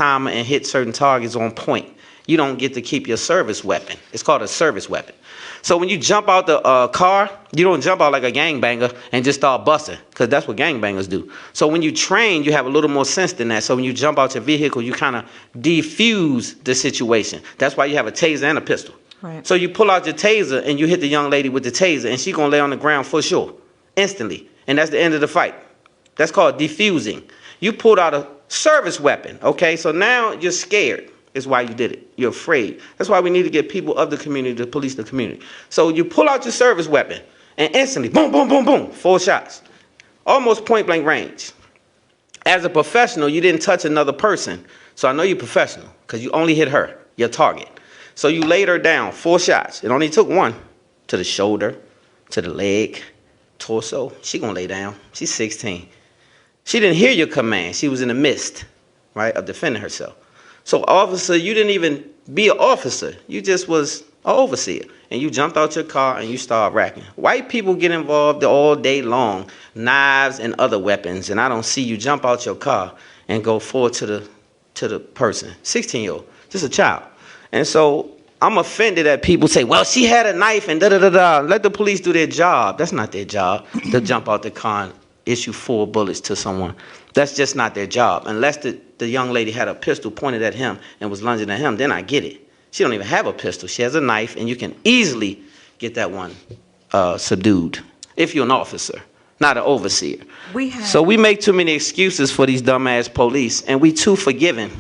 timer and hit certain targets on point. You don't get to keep your service weapon. It's called a service weapon. So when you jump out the car, you don't jump out like a gangbanger and just start busting, because that's what gangbangers do. So when you train, you have a little more sense than that. So when you jump out your vehicle, you kind of defuse the situation. That's why you have a taser and a pistol. Right. So you pull out your taser and you hit the young lady with the taser, and she's going to lay on the ground for sure, instantly. And that's the end of the fight. That's called defusing. You pulled out a service weapon, okay? So now you're scared. Is why you did it. You're afraid. That's why we need to get people of the community to police the community. So you pull out your service weapon, and instantly, boom, boom, boom, boom, 4 shots. Almost point blank range. As a professional, you didn't touch another person. So I know you're professional, because you only hit her, your target. So you laid her down, 4 shots. It only took 1 to the shoulder, to the leg, torso. She gonna lay down. She's 16. She didn't hear your command. She was in the midst, right, of defending herself. So, officer, you didn't even be an officer. You just was an overseer. And you jumped out your car and you started racking. White people get involved all day long, knives and other weapons. And I don't see you jump out your car and go forward to the person, 16-year-old, just a child. And so I'm offended that people say, well, she had a knife and da-da-da-da. Let the police do their job. That's not their job, to jump out the car and issue 4 bullets to someone. That's just not their job. Unless the young lady had a pistol pointed at him and was lunging at him, then I get it. She don't even have a pistol. She has a knife, and you can easily get that one subdued if you're an officer, not an overseer. So we make too many excuses for these dumbass police, and we too forgiving.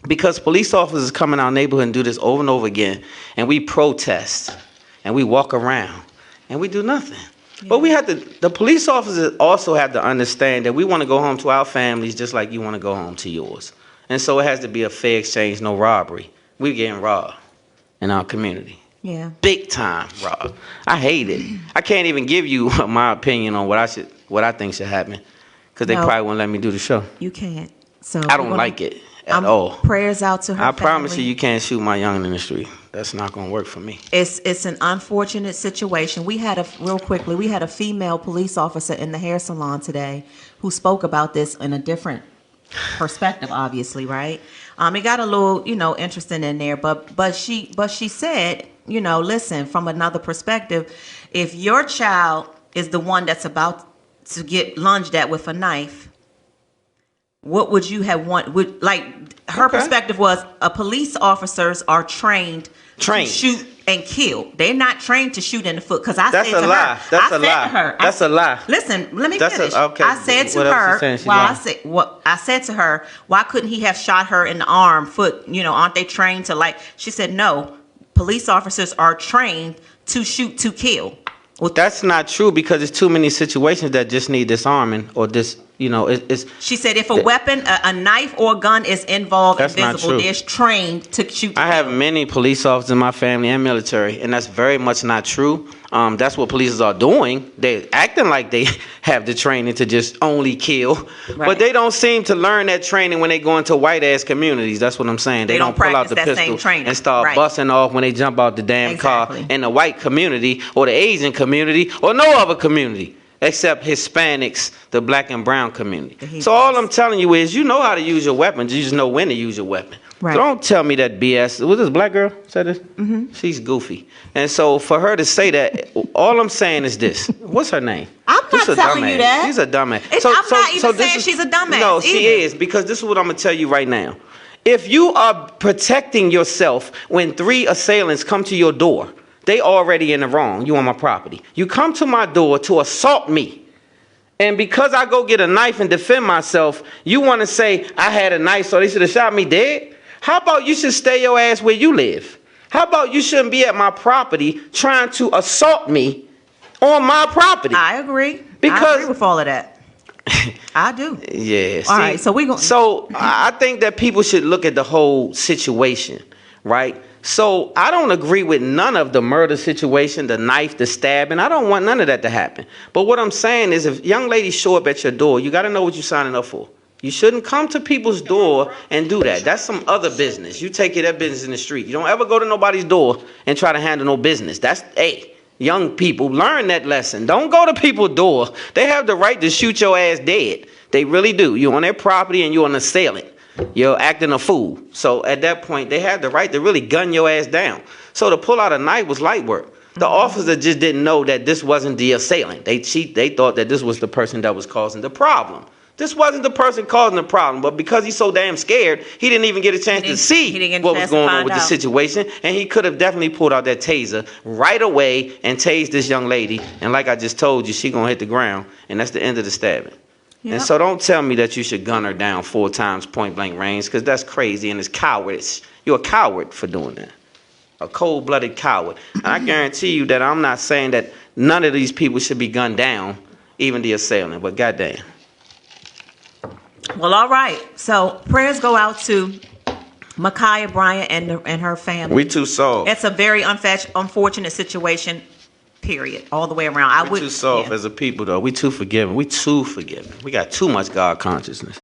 Because police officers come in our neighborhood and do this over and over again, and we protest, and we walk around, and we do nothing. Yeah. But the police officers also have to understand that we want to go home to our families just like you want to go home to yours. And so it has to be a fair exchange, no robbery. We're getting robbed in our community. Yeah. Big time robbed. I hate it. I can't even give you my opinion on what I think should happen, because they probably won't let me do the show. You can't. So I don't like it at all. Prayers out to her I promise you can't shoot my young in the street. That's not going to work for me. It's an unfortunate situation. We had a female police officer in the hair salon today who spoke about this in a different perspective, obviously, right? It got a little, interesting in there, but she said, listen, from another perspective, if your child is the one that's about to get lunged at with a knife, what would you have wanted? Her perspective was, police officers are trained to shoot and kill. They're not trained to shoot in the foot. Because That's a lie. That's a lie. Listen, let me finish. I said to her, I said to her, why couldn't he have shot her in the arm, foot? Aren't they trained to She said, no, police officers are trained to shoot to kill. Well, that's not true, because there's too many situations that just need disarming or this. She said if a weapon, a knife or a gun is involved and visible, they're trained to shoot. I have many police officers in my family and military, and that's very much not true. That's what police are doing. They're acting like they have the training to just only kill, but they don't seem to learn that training when they go into white ass communities. That's what I'm saying. They don't pull out the pistol and start busting off when they jump out the damn car in the white community or the Asian community or no other community except Hispanics, the black and brown community. So all I'm telling you is, you know how to use your weapons. You just know when to use your weapon. Right. So don't tell me that BS. Was this black girl said this? Mm-hmm. She's goofy. And so for her to say that, all I'm saying is this. What's her name? I'm not telling you that. She's a dumbass. I'm not even saying she's a dumbass. No, she is, because this is what I'm going to tell you right now. If you are protecting yourself when 3 assailants come to your door, they already in the wrong. You on my property. You come to my door to assault me. And because I go get a knife and defend myself, you want to say I had a knife, so they should have shot me dead? How about you should stay your ass where you live? How about you shouldn't be at my property trying to assault me on my property? I agree. I agree with all of that. I do. Yeah. All right. So I think that people should look at the whole situation, right? So I don't agree with none of the murder situation, the knife, the stabbing. I don't want none of that to happen. But what I'm saying is, if young ladies show up at your door, you got to know what you're signing up for. You shouldn't come to people's door and do that. That's some other business. You take care of that business in the street. You don't ever go to nobody's door and try to handle no business. That's, young people, learn that lesson. Don't go to people's door. They have the right to shoot your ass dead. They really do. You're on their property and you're an assailant. You're acting a fool. So at that point, they had the right to really gun your ass down. So to pull out a knife was light work. The officer just didn't know that this wasn't the assailant. They thought that this was the person that was causing the problem. This wasn't the person causing the problem, but because he's so damn scared, he didn't even get a chance to see what was going on with the situation, and he could have definitely pulled out that taser right away and tased this young lady, and like I just told you, she gonna hit the ground, and that's the end of the stabbing. Yep. And so don't tell me that you should gun her down 4 times point blank range, because that's crazy and it's cowardice. You're a coward for doing that. A cold-blooded coward. And I guarantee you that I'm not saying that none of these people should be gunned down, even the assailant, but goddamn. Well, all right. So prayers go out to Ma'Khia Bryant and her family. We too soft. It's a very unfortunate situation, period, all the way around. We too soft as a people, though. We too forgiving. We too forgiving. We got too much God consciousness.